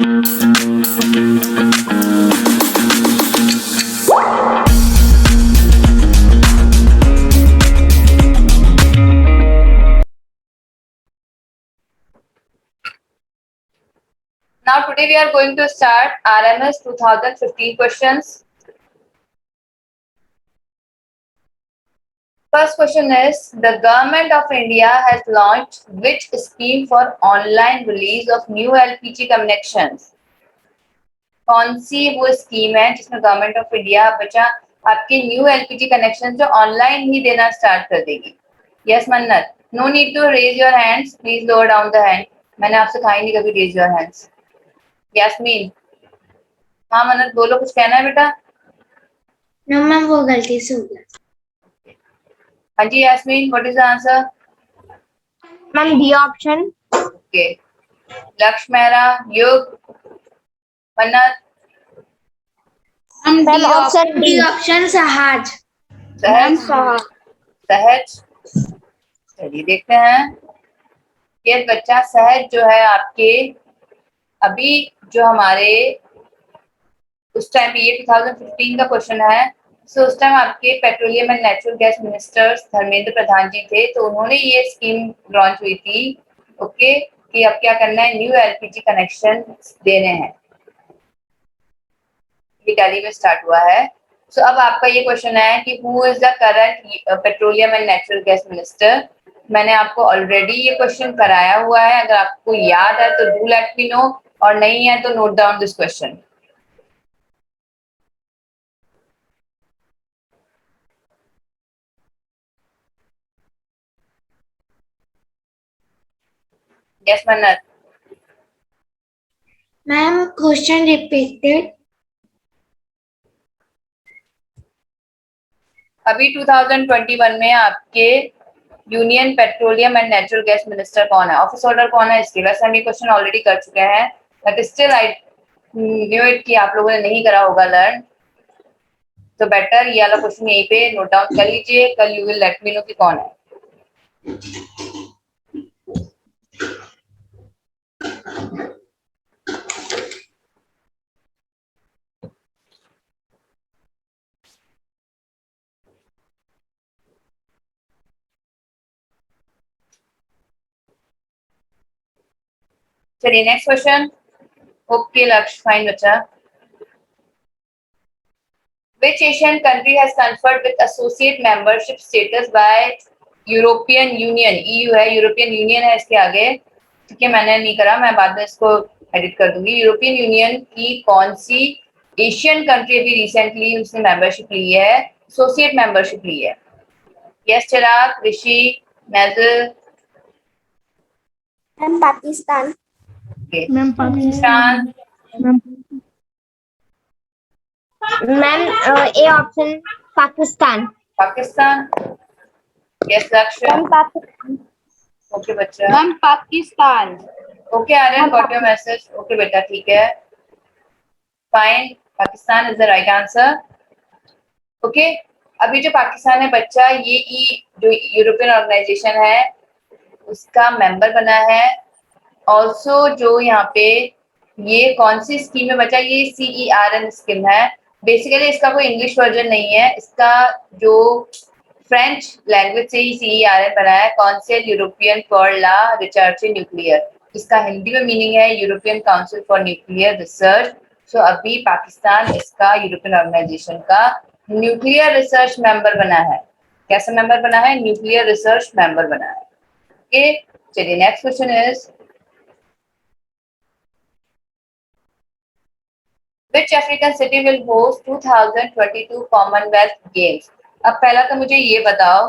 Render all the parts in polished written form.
Now today we are going to start RMS 2015 questions. First question is, the Government of India has launched which scheme for online release of new LPG connections? कौन सी वो scheme है जिसमें government of India बच्चा आपके new LPG connection जो online ही देना start कर देगी? Yes Mannat, no need to raise your hands, please lower down the hand. मैंने आपसे कहा ही नहीं कभी रेज योर हैंड्स. यास्मीन, हाँ मन्नत बोलो, कुछ कहना है बेटा? नो मैम, वो गलती से हो गया. हाँ जी Yasmin, what is the answer? Ma'am B option. Okay, Lakshya Mehra, युग, मन्नत, मैम ऑप्शन डी. ऑप्शन सहज. सहज. सहज, चलिए देखते हैं. ये बच्चा सहज जो है आपके, अभी जो हमारे उस टाइम ये 2015 का क्वेश्चन है. सो उस टाइम आपके petroleum and natural gas minister Dharmendra Pradhan ji थे, तो उन्होंने ये स्कीम लॉन्च हुई थी. ओके, कि अब क्या करना है, न्यू एलपीजी कनेक्शन देने हैं. ये दिल्ली में स्टार्ट हुआ है. सो अब आपका ये क्वेश्चन है कि who is the current petroleum and natural gas minister. मैंने आपको ऑलरेडी ये क्वेश्चन कराया हुआ है, अगर आपको याद है तो डू लेट मी नो, और नहीं है तो note down this question. Yes Mannat. Ma'am question repeated. अभी 2021 में आपके union petroleum and natural gas minister कौन है? ऑफिस ऑर्डर कौन है इसके? वैसे हम ये क्वेश्चन ऑलरेडी कर चुके हैं, but still I knew it कि आप लोगों ने नहीं करा होगा लर्न. तो बेटर ये वाला क्वेश्चन यहीं पे नोट डाउन कर लीजिए, कल you will let me no कि कौन है. चलिए नेक्स्ट क्वेश्चन. ओके लक्ष्य, फाइन बच्चा. Which Asian country has conferred with associate membership status by European Union? EU है, यूरोपियन यूनियन है इसके आगे. ठीक है, मैंने नहीं करा, मैं बाद में इसको एडिट कर दूंगी. यूरोपियन यूनियन की कौन सी एशियन कंट्री अभी रिसेंटली उसने मेंबरशिप ली है, एसोसिएट मेंबरशिप ली है? Yes Chirag, Rishi, Nazar. Ma'am Pakistan. Ma'am Pakistan. Ma'am A option Pakistan. Pakistan. Yes Lakshya. Pakistan. Okay बच्चा. Ma'am Pakistan. Okay Aryan, got your message. Okay बेटा, ठीक है, fine. Pakistan is the right answer. Okay, अभी जो पाकिस्तान है बच्चा, ये जो यूरोपियन ऑर्गेनाइजेशन है उसका मेंबर बना है. ऑल्सो जो यहाँ पे ये कौन सी स्कीम है बच्चा, ये CERN स्कीम है. बेसिकली इसका कोई इंग्लिश वर्जन नहीं है, इसका जो फ्रेंच लैंग्वेज से ही CERN बना है, council European for la research in nuclear. इसका हिंदी में मीनिंग है European council for nuclear research. So अभी पाकिस्तान इसका यूरोपियन ऑर्गेनाइजेशन का न्यूक्लियर रिसर्च मेंबर बना है. कैसा मेंबर बना है? न्यूक्लियर रिसर्च मेंबर बना है. ओके, चलिए next question is, Which African city will host 2022 Commonwealth Games? अब पहला तो मुझे ये बताओ,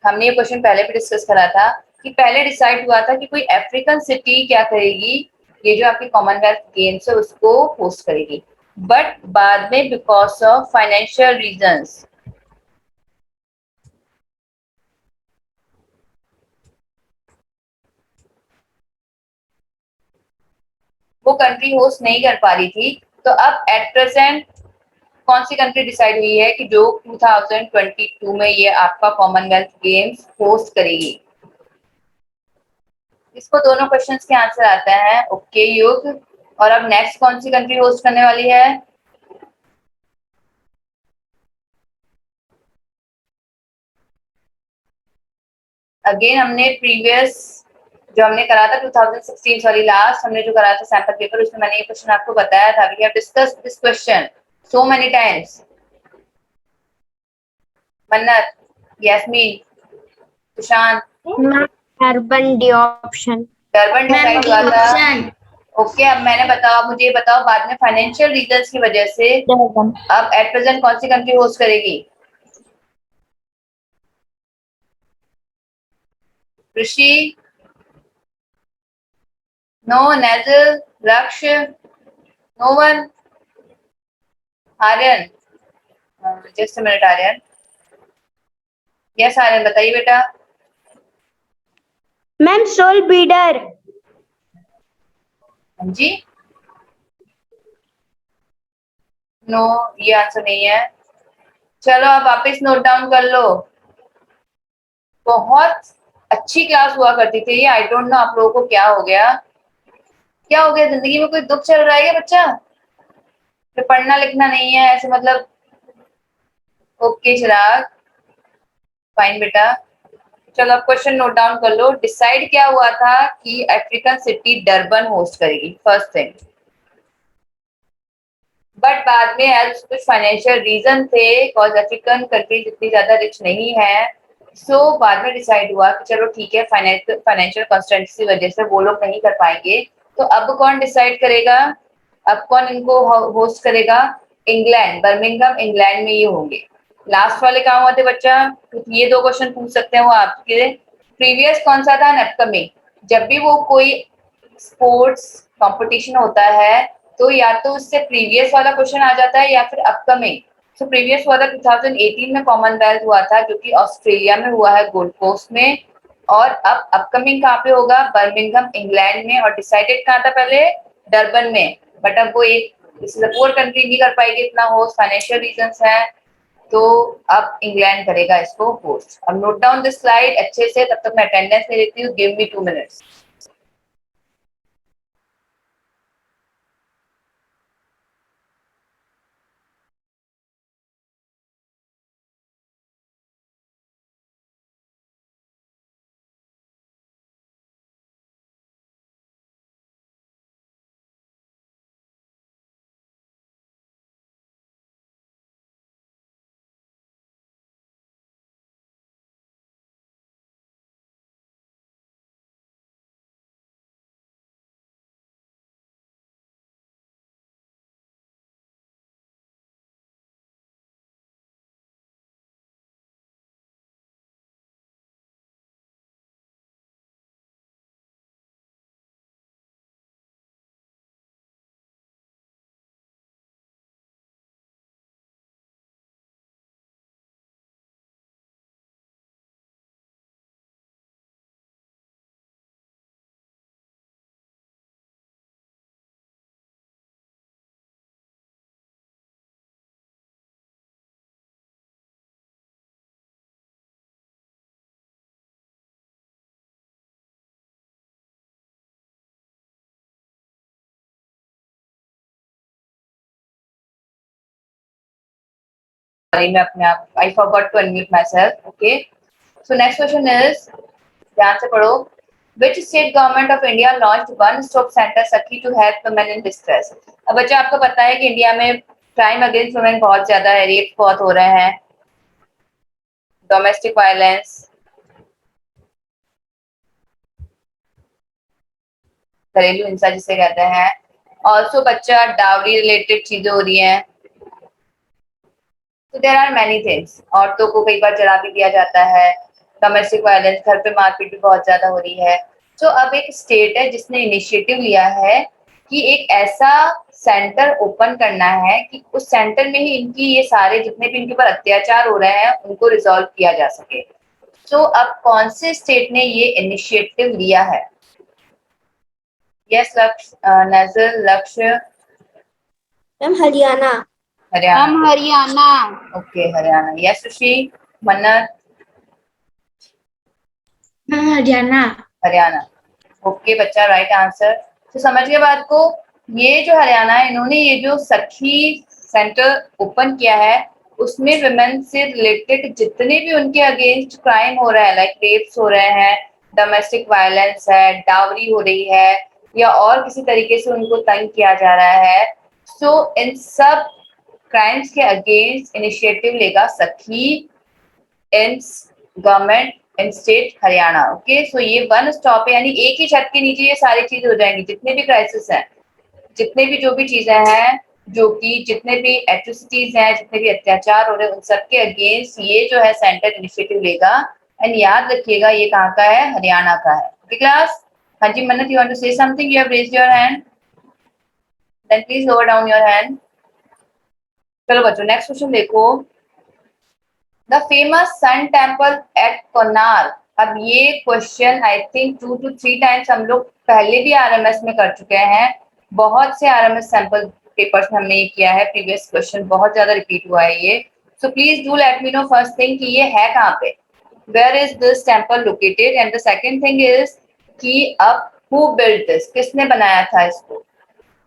हमने ये क्वेश्चन पहले भी डिस्कस करा था कि पहले डिसाइड हुआ था कि कोई अफ्रीकन सिटी क्या करेगी, ये जो आपकी कॉमनवेल्थ गेम्स है उसको होस्ट करेगी. बट बाद में बिकॉज ऑफ फाइनेंशियल रीजंस वो कंट्री होस्ट नहीं कर पा रही थी. तो अब एट प्रेजेंट कौन सी कंट्री डिसाइड हुई है कि जो 2022 में ये आपका कॉमनवेल्थ गेम्स होस्ट करेगी? इसको दोनों क्वेश्चंस के आंसर आता है. ओके युग, और अब नेक्स्ट कौन सी कंट्री होस्ट करने वाली है? अगेन हमने प्रीवियस जो हमने करा था 2016 सॉरी लास्ट हमने जो करा था सैंपल पेपर, उसमें मैंने ये क्वेश्चन आपको बताया था. We have discussed this question so many times. Mannat, Yasmin, Sushant. Durban D option. Durban decide हुआ था. ओके, अब मैंने बताओ, मुझे ये बताओ, बाद में फाइनेंशियल रीजंस की वजह से अब एट प्रेजेंट कौन सी कंट्री होस्ट करेगी? Rishi, no. Nejal, Lakshya, no one. Aryan, just a minute Aryan. Yes Aryan, बताइए बेटा. मैम सोल बीडर. हाँ जी. नो, ये आंसर नहीं है. चलो आप वापस नोट डाउन कर लो. बहुत अच्छी क्लास हुआ करती थी ये. आई डोंट नो आप लोगों को क्या हो गया. क्या हो गया, जिंदगी में कोई दुख चल रहा है क्या बच्चा? तो पढ़ना लिखना नहीं है ऐसे मतलब? ओके चिराग, फाइन बेटा. चलो अब क्वेश्चन नोट डाउन कर लो. डिसाइड क्या हुआ था कि अफ्रीकन सिटी डरबन होस्ट करेगी, फर्स्ट थिंग. बट बाद में एज कुछ फाइनेंशियल रीजन थे, कॉज अफ्रीकन कंट्रीज इतनी ज्यादा रिच नहीं है, सो बाद में डिसाइड हुआ कि चलो ठीक है, फाइनेंशियल कंस्ट्रेंट्स की वजह से वो लोग नहीं कर पाएंगे. तो अब कौन डिसाइड करेगा? अब कौन इनको होस्ट करेगा? इंग्लैंड, बर्मिंघम इंग्लैंड में ये होंगे. लास्ट वाले कहाँ हुए थे बच्चा? ये दो क्वेश्चन पूछ सकते हैं वो आपके. प्रीवियस कौन सा था? अपकमिंग. जब भी वो कोई स्पोर्ट्स कंपटीशन होता है तो या तो उससे प्रीवियस वाला क्वेश्चन आ जाता है या फिर अपकमिंग. सो प्रीवियस वाला 2018 में कॉमनवेल्थ हुआ था जो कि ऑस्ट्रेलिया में हुआ है, गोल्ड कोस्ट में. और अब अपकमिंग कहाँ पे होगा? बर्मिंघम इंग्लैंड में. और डिसाइडेड कहाँ था पहले? डरबन में. बट अब वो एक पुअर कंट्री नहीं कर पाएगी इतना होस्ट, फाइनेंशियल रीजंस है. तो अब इंग्लैंड करेगा इसको होस्ट. अब नोट डाउन दिस स्लाइड अच्छे से, तब तक मैं अटेंडेंस ले लेती हूँ. Give me 2 minutes. मैं अपने आप I forgot to unmute myself. Okay, so next question is, ध्यान से पढ़ो. Which state government of India launched one stop center Sakhi to help women in distress? अब बच्चा आपको पता है कि इंडिया में क्राइम अगेंस्ट वुमेन बहुत ज्यादा है, रेप बहुत हो रहे हैं, डोमेस्टिक वायलेंस, घरेलू हिंसा जिसे कहते हैं. ऑल्सो बच्चा डावरी रिलेटेड चीजें हो रही हैं. तो देयर आर मेनी थिंग्स. औरतों को कई बार जला भी दिया जाता है, डोमेस्टिक वायलेंस, घर पे मारपीट भी बहुत ज्यादा हो रही है. तो अब एक स्टेट है जिसने इनिशिएटिव लिया है कि एक ऐसा सेंटर ओपन करना है कि उस सेंटर में ही इनकी ये सारे जितने भी इनके ऊपर अत्याचार हो रहे हैं उनको रिजॉल्व किया जा सके. तो अब कौन से स्टेट ने ये इनिशिएटिव लिया है? Yes Lakshya, Nazar, Lakshya. Ma'am Haryana. Haryana. Ma'am Haryana. Okay Haryana. Yes Rishi, Mannat. Ma'am Haryana. Haryana. Okay बच्चा, राइट आंसर. तो समझ गए बात को. ये जो हरियाणा है, इन्होंने ये जो सखी सेंटर ओपन किया है, उसमें वुमेन से रिलेटेड जितने भी उनके अगेंस्ट क्राइम हो रहे हैं, लाइक रेप्स हो रहे हैं, डोमेस्टिक वायलेंस है, डावरी हो रही है, या और किसी तरीके से उनको तंग किया जा रहा है, सो इन सब क्राइम्स के अगेंस्ट इनिशिएटिव लेगा Sakhi in government in state Haryana. Okay, so ये वन स्टॉप है, यानी एक ही छत के नीचे ये सारी चीजें हो जाएंगी, जितने भी क्राइसिस हैं, जितने भी जो भी चीजें हैं, जो कि जितने भी एट्रोसिटीज हैं, जितने भी अत्याचार हो रहे हैं, उन सबके अगेंस्ट ये जो है सेंटर इनिशिएटिव लेगा। एंड याद रखिएगा ये कहाँ का है, हरियाणा का है। ओके क्लास, हाँ जी Mannat, you want to say something, you have raised your hand, then please lower down your hand. चलो बच्चों नेक्स्ट क्वेश्चन देखो, the famous sun temple at Konark. अब ये question I think 2 to 3 times हम लोग पहले भी आरएमएस में कर चुके हैं, बहुत से आरएमएस सैंपल पेपर्स में हमने ये किया है, प्रीवियस क्वेश्चन बहुत ज्यादा रिपीट हुआ है ये। So please do let me know first thing कि ये है कहाँ पे, where is this temple located, and the second thing is कि अब हु बिल्ड दिस, किसने बनाया था इसको।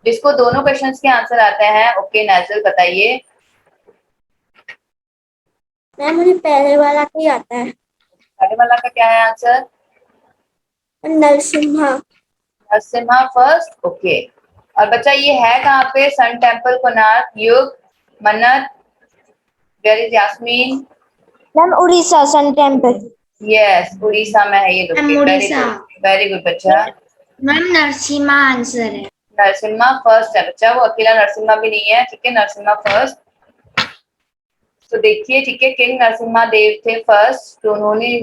जिसको दोनों क्वेश्चंस के आंसर आते हैं, ओके नाज़िल बताइए। मैम मुझे पहले वाला का ही आता है, पहले वाला का क्या है answer, Narasimha. Narasimha first, okay. और बच्चा ये है कहाँ पे, sun temple Konark, Yug, Mannat, where is Yasmin. Ma'am Orissa sun temple. Yes, Orissa में है ये लोकेट, उड़ीसा। वेरी गुड बच्चा। मैम नरसिम्हा आंसर है। नरसिम्हा फर्स्ट है बच्चा, वो अकेला नरसिम्हा भी नहीं है, ठीक है, नरसिम्हा फर्स्ट। तो देखिए, ठीक है, किंग नरसिम्हा देव थे फर्स्ट, तो उन्होंने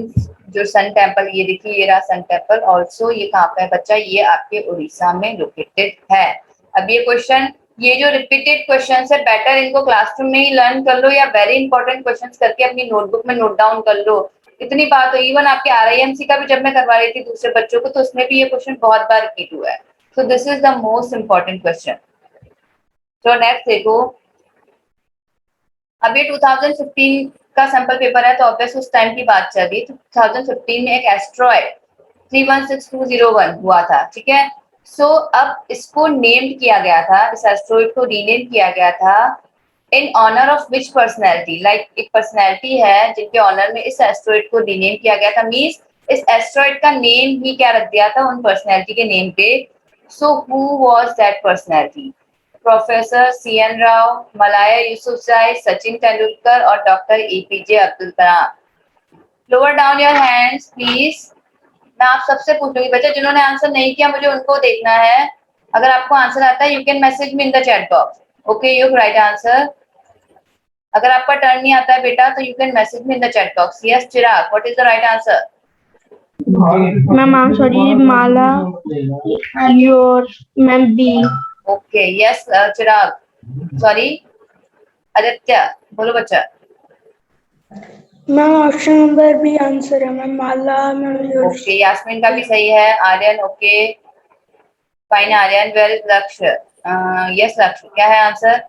जो सन टेम्पल, ये देखिए ये रहा सन टेम्पल, ऑल्सो ये कहाँ पे है बच्चा, ये आपके उड़ीसा में लोकेटेड है। अब ये क्वेश्चन, ये जो रिपीटेड क्वेश्चन है, बेटर इनको क्लासरूम में ही लर्न कर लो, या वेरी इंपॉर्टेंट क्वेश्चन करके अपनी नोटबुक में नोट डाउन कर लो। इतनी बात हो, इवन आपके RIMC का भी जब मैं करवा रही थी दूसरे बच्चों को, तो उसमें भी ये क्वेश्चन बहुत बार रिपीट हुआ है। So this is the most important question. तो नेक्स्ट देखो, अब ये 2015 का सैंपल पेपर है, तो ऑब्वियस उस टाइम की बात चल रही है। तो 2015 में एक एस्ट्रॉयड 316201 हुआ था, ठीक है। सो अब इसको नेम्ड किया गया था, इस एस्ट्रॉयड को रीनेम किया गया था in honour of which personality, like एक पर्सनैलिटी है जिनके ऑनर में इस एस्ट्रॉयड को रीनेम किया गया था, मीन्स इस एस्ट्रॉयड का नेम ही क्या रख दिया था उन पर्सनैलिटी के नेम पे। So who was that personality, professor CN Rao, Malala Yousafzai, Sachin Tendulkar और doctor APJ Abdul Kalam. Lower down your hands please. मैं आप सबसे पूछूंगी बच्चे, जिन्होंने आंसर नहीं किया मुझे उनको देखना है। अगर आपको आंसर आता है you can message me in the chat box, okay, you write answer. अगर आपका टर्न नहीं आता है बेटा, तो यू can message me in the chat बॉक्स। Yes Chirag, what is the right answer. Ma'am answer Mala, your ma'am B. Okay yes Chirag, sorry Aditya, बोलो बच्चा। Ma'am option number B answer है ma'am, Mala ma'am your. Okay Yasmin का भी सही है, Aryan okay, fine Aryan, where is Lakshya, yes Lakshya, क्या है answer,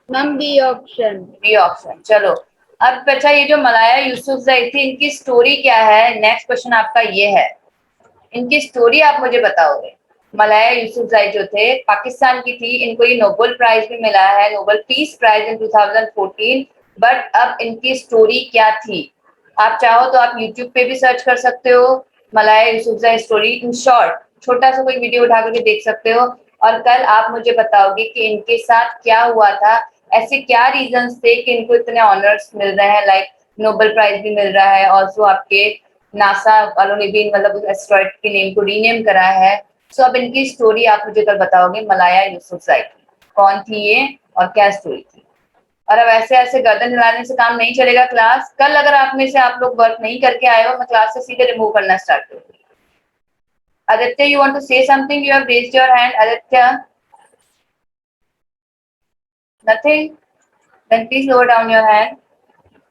ma'am B option. B option. चलो अब बच्चा, ये जो मलाया यूसुफजई थी, इनकी स्टोरी क्या है, नेक्स्ट क्वेश्चन आपका ये है, इनकी स्टोरी आप मुझे बताओगे। मलाया यूसुफजई जो थे, पाकिस्तान की थी, इनको ये नोबेल प्राइज भी मिला है, Nobel peace prize in 2014। But अब इनकी स्टोरी क्या थी, आप चाहो तो आप यूट्यूब पे भी सर्च कर सकते हो, Malaya Yousafzai story in short, छोटा सा कोई वीडियो उठा करके देख सकते हो। और कल आप मुझे बताओगे कि इनके साथ क्या हुआ था, ऐसे क्या रीजंस थे कि इनको इतने ऑनर्स मिल रहे हैं, लाइक नोबेल प्राइज भी मिल रहा है, ऑल्सो आपके नासा वालों ने भी मतलब उस एस्ट्रॉइड के नेम को रीनेम करा है। सो अब इनकी स्टोरी आप मुझे कल बताओगे, मलाया यूसुफजई की कौन थी ये और क्या स्टोरी थी। और अब ऐसे ऐसे गर्दन हिलाने से काम नहीं चलेगा क्लास, कल अगर आप में से आप लोग वर्क नहीं करके आए हो, मैं क्लास से सीधे रिमूव करना स्टार्ट करूंगी। Aditya, you want to say something, you have raised your hand. Aditya, nothing, then please lower down your hand.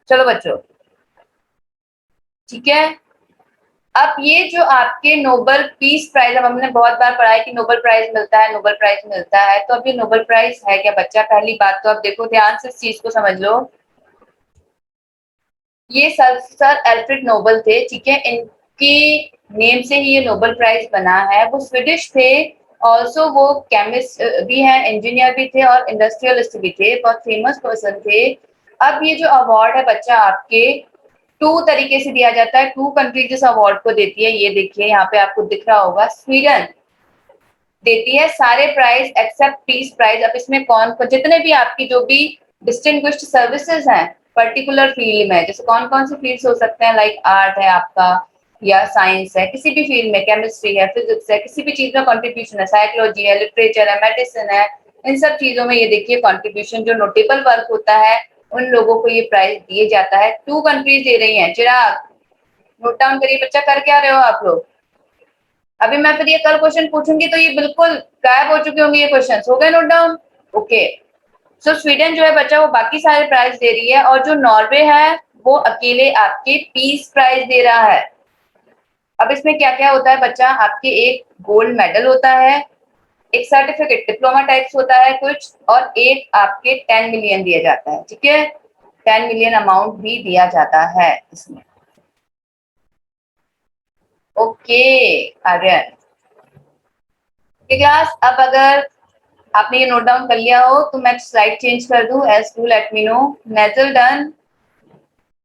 चलो बच्चों, ठीक है। अब ये जो आपके नोबेल पीस प्राइज, अब हमने बहुत बार पढ़ा है कि नोबेल प्राइज मिलता है, नोबेल प्राइज मिलता है, तो अब ये नोबेल प्राइज है क्या बच्चा, पहली बात तो अब देखो ध्यान से इस चीज को समझ लो। ये सर एल्फ्रेड नोबेल थे, ठीक है, कि नेम से ही ये नोबेल प्राइज बना है। वो स्वीडिश थे, ऑल्सो वो केमिस्ट भी हैं, इंजीनियर भी थे और इंडस्ट्रियलिस्ट भी थे, बहुत फेमस पर्सन थे। अब ये जो अवार्ड है बच्चा आपके 2 तरीके से दिया जाता है, 2 कंट्रीज इस अवार्ड को देती है। ये देखिए यहाँ पे आपको दिख रहा होगा, स्वीडन देती है सारे प्राइज एक्सेप्ट पीस प्राइज। अब इसमें कौन जितने भी आपकी जो भी डिस्टिंग्विश्ड सर्विसेज हैं पर्टिकुलर फील्ड में, जैसे कौन कौन से फील्ड्स हो सकते हैं, लाइक आर्ट है आपका या साइंस है, किसी भी फील्ड में, केमिस्ट्री है, फिजिक्स है, किसी भी चीज में कंट्रीब्यूशन है, साइकोलॉजी है, लिटरेचर है, मेडिसिन है, इन सब चीजों में ये देखिए कंट्रीब्यूशन जो नोटेबल वर्क होता है उन लोगों को ये प्राइज दिए जाता है। 2 कंट्रीज दे रही हैं। चिराग नोट डाउन करिए बच्चा, कर क्या रहे हो आप लोग? अभी मैं फिर ये कल क्वेश्चन पूछूंगी तो ये बिल्कुल गायब हो चुके होंगे ये क्वेश्चन। हो गए नोट डाउन? ओके। सो स्वीडन जो है बच्चा वो बाकी सारे प्राइज दे रही है और जो नॉर्वे है वो अकेले आपके पीस प्राइज दे रहा है। अब इसमें क्या क्या होता है बच्चा, आपके एक गोल्ड मेडल होता है, एक सर्टिफिकेट डिप्लोमा टाइप्स होता है कुछ, और एक आपके 10 मिलियन दिया जाता है। ठीक है, 10 मिलियन अमाउंट भी दिया जाता है इसमें। ओके आर्यन क्लास, अब अगर आपने ये नोट डाउन कर लिया हो तो मैं स्लाइड चेंज कर दूं, as to let me know. Nezal done,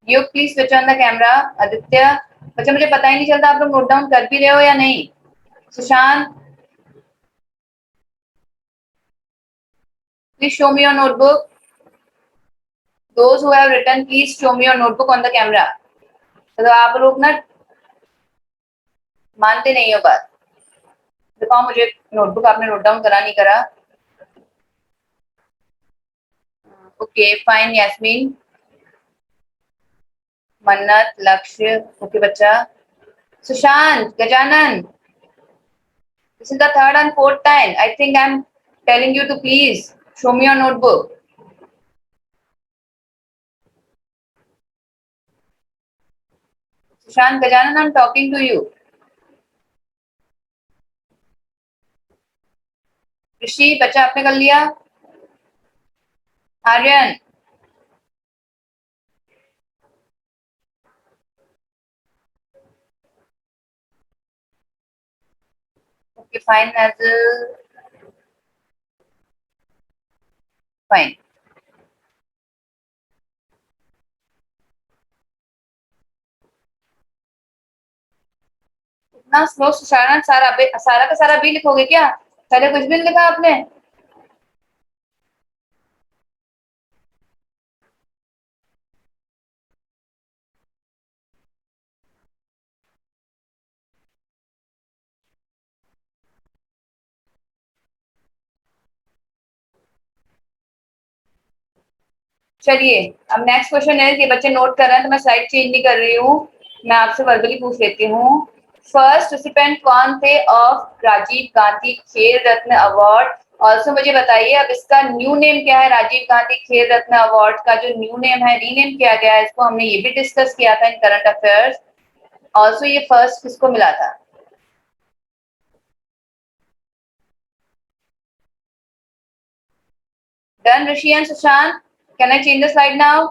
you please switch on the camera. Aditya बच्चा मुझे पता ही नहीं चलता आप लोग नोट डाउन कर भी रहे हो या नहीं। Sushant please show me your notebook. Those who have written please show me your notebook on the camera. तो आप लोग ना मानते नहीं हो बात, दिखाओ मुझे नोटबुक, आपने नोट डाउन करा नहीं करा। ओके फाइन यास्मीन, मन्नत, लक्ष्य, ओके बच्चा। Sushant, Gajanan, this is the third and fourth time I think I'm telling you to please show me your notebook. Sushant, Gajanan, I'm talking to you. ऋषि बच्चा आपने कर लिया? आर्यन ओके फाइन, नाजिल फाइन। इतना स्लो सुशांत, सारा का सारा भी लिखोगे क्या? पहले कुछ भी नहीं लिखा आपने? चलिए अब नेक्स्ट क्वेश्चन है कि बच्चे नोट कर रहे हैं तो मैं स्लाइड चेंज नहीं कर रही हूँ, मैं आपसे वर्बली पूछ लेती हूँ। फर्स्ट रिसिपेंट कौन थे ऑफ राजीव गांधी खेल रत्न अवार्ड? ऑल्सो मुझे बताइए अब इसका न्यू नेम क्या है, राजीव गांधी खेल रत्न अवार्ड का जो न्यू नेम है, रीनेम किया गया है इसको, हमने ये भी डिस्कस किया था इन करंट अफेयर्स। ऑल्सो ये फर्स्ट किसको मिला था? Done Rishi and Sushant, can I change the slide now?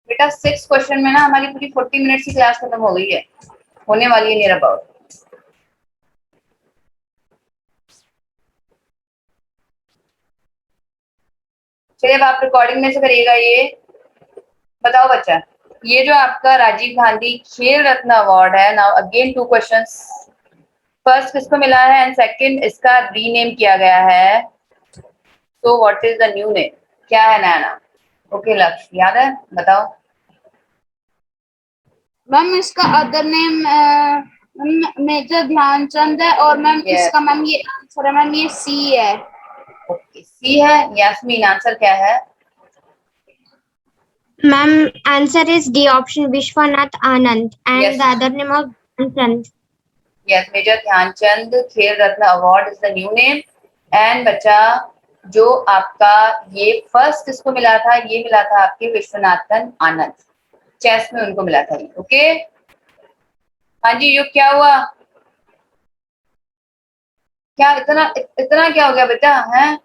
बेटा 6 क्वेश्चन में ना हमारी पूरी 40 मिनट्स की क्लास खत्म हो गई है, होने वाली है नियर अबाउट। चलिए अब आप रिकॉर्डिंग में से करिएगा ये। बताओ बच्चा, ये जो आपका राजीव गांधी खेल रत्न अवार्ड है, नाउ अगेन 2 क्वेश्चंस। फर्स्ट किसको मिला है एंड सेकंड इसका रीनेम किया गया है, तो what is the new name, क्या है नया नाम? ओके लक्ष्य याद है, बताओ। मैम इसका अदर नेम मेजर ध्यानचंद है और मैम Yes. इसका मैम ये आंसर है मैम, ये सी है। ओके सी है। यास्मीन आंसर क्या है? Ma'am, answer is D option, Vishwanath Anand, and Yes. the other name of Dhyanchand. Yes, major Dhyanchand Khel Ratna award is the new name. And बच्चा जो आपका ये फर्स्ट किसको मिला था, ये मिला था आपके विश्वनाथन आनंद, चेस में उनको मिला था। ओके हाँ जी, युग क्या हुआ? क्या इतना इतना क्या हो गया बेटा, हैं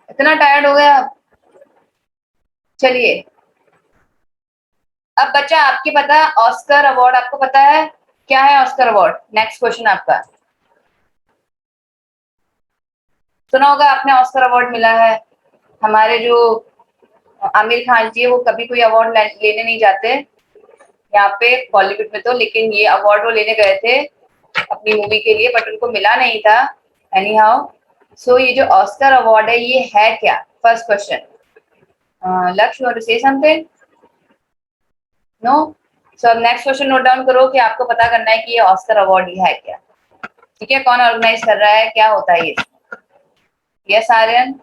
इतना टायर्ड हो गया आप? चलिए अब बच्चा आपके पता है ऑस्कर अवार्ड, आपको पता है क्या है ऑस्कर अवार्ड? नेक्स्ट क्वेश्चन आपका, सुना होगा आपने ऑस्कर अवार्ड मिला है। हमारे जो आमिर खान जी है वो कभी कोई अवार्ड लेने नहीं जाते यहाँ पे बॉलीवुड में तो, लेकिन ये अवार्ड वो लेने गए थे अपनी मूवी के लिए बट उनको मिला नहीं था। एनी हाउ, सो ये जो ऑस्कर अवार्ड है ये है क्या? First question, Lakshya you want to say something? No? So अब नेक्स्ट क्वेश्चन नोट डाउन करो कि आपको पता करना है कि ये ऑस्कर अवार्ड ही है क्या। ठीक है, कौन ऑर्गेनाइज कर रहा है, क्या होता है ये? यस आर्यन?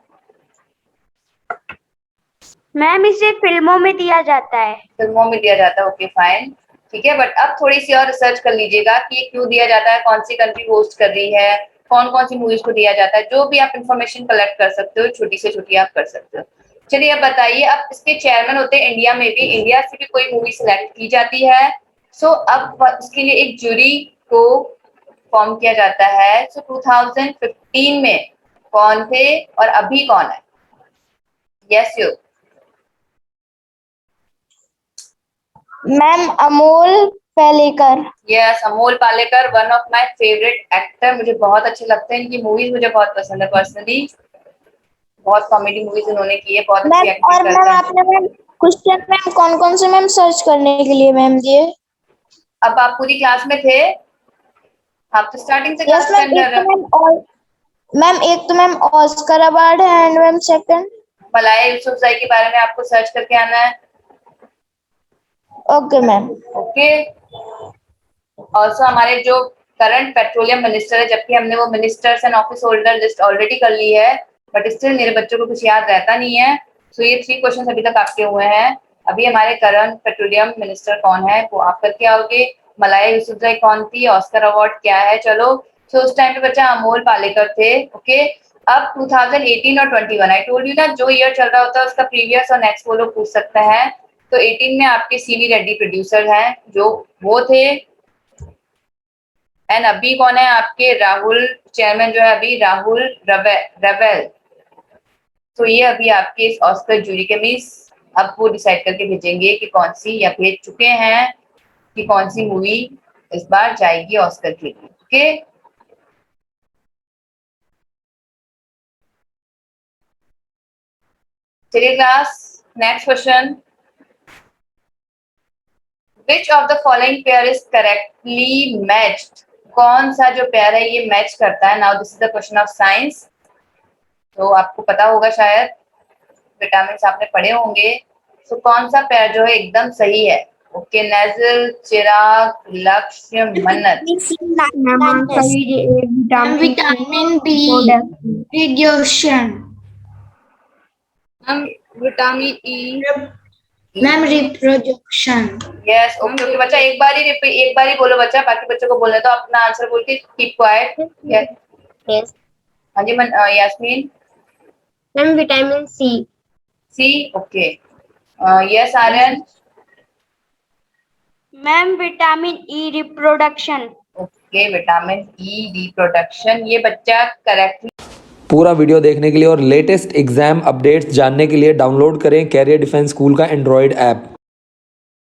मैम इसे फिल्मों में दिया जाता है। फिल्मों में दिया जाता है, ओके फाइन, ठीक है। बट अब थोड़ी सी और रिसर्च कर लीजिएगा कि ये क्यों दिया जाता है, कौन सी कंट्री होस्ट कर रही है, कौन कौन सी मूवीज को दिया जाता है, जो भी आप इंफॉर्मेशन कलेक्ट कर सकते हो, छोटी से छोटी आप कर सकते हो। चलिए अब बताइए, अब इसके चेयरमैन होते हैं इंडिया में भी, इंडिया से भी कोई मूवी सिलेक्ट की जाती है। सो अब उसके लिए एक जूरी को फॉर्म किया जाता है। सो 2015 में कौन थे और अभी कौन है? Yes you? Ma'am Amol Palekar. Yes, Amol Palekar, one of my favourite actor, मुझे बहुत अच्छे लगते हैं, इनकी मूवीज मुझे बहुत पसंद है पर्सनली। बहुत कॉमेडी मूवीज इन्होंने की है, बहुत अच्छी मैम एक्टिंग और मैम करते हैं। आपने मैम क्वेश्चन मैम कौन कौन से मैम सर्च करने के लिए मैम दिए? अब आप पूरी क्लास में थे, आप तो स्टार्टिंग से यस क्लास मैम, अटेंड कर एक रहे तो हो। मैम और मैम एक तो मैम ऑस्कर अवार्ड है and ma'am second. Malaya Yousafzai के बारे में आपको सर्च करके आना है। Okay ma'am. ओके, ऑल्सो हमारे जो करंट पेट्रोलियम मिनिस्टर है, जबकि हमने वो ministers and office holder list already कर ली है, बट स्टिल मेरे बच्चों को कुछ याद रहता नहीं है। सो ये 3 क्वेश्चन अभी तक आपके हुए हैं। अभी हमारे करंट पेट्रोलियम मिनिस्टर कौन है वो आप करके आओगे। मलाया यूसुफजई कौन थी, ऑस्कर अवार्ड क्या है, चलो। सो उस टाइम पे बच्चा अमोल पालेकर थे। ओके, अब 2018 और 21, आई टोल्ड यू ना, जो ईयर चल रहा होता है उसका प्रीवियस और नेक्स्ट वो लोग पूछ सकते हैं। तो 18 में आपके सीवी रेड्डी प्रोड्यूसर हैं, जो वो थे। एंड अभी कौन है आपके? राहुल, चेयरमैन जो है अभी राहुल रवेल। तो ये अभी आपके इस ऑस्कर जूरी के मीन्स अब वो डिसाइड करके भेजेंगे कि कौन सी, या भेज चुके हैं कि कौन सी मूवी इस बार जाएगी ऑस्कर के लिए। ओके, चलिए class, next question, which of the following pair is correctly matched? कौन सा जो पेयर है ये मैच करता है? Now this is the question of science, तो आपको पता होगा शायद, विटामिन आपने पढ़े होंगे। तो कौन सा पेयर जो है एकदम सही है? Okay, nasal, Chirag, Lakshya, Mannat. Vitamin B reduction. Ma'am vitamin E. Ma'am reproduction. Yes, okay okay बच्चा, एक बार ही बोलो बच्चा, बाकी बच्चों को बोलने दो, अपना आंसर बोल के कीप क्वाइट। Yes. हाँ जी Yasmin? Ma'am vitamin C. C, okay. Yes Aryan? Ma'am vitamin E reproduction. Okay, vitamin E reproduction, ये बच्चा करेक्ट। पूरा वीडियो देखने के लिए और लेटेस्ट एग्जाम अपडेट्स जानने के लिए डाउनलोड करें कैरियर डिफेंस स्कूल का एंड्रॉयड ऐप।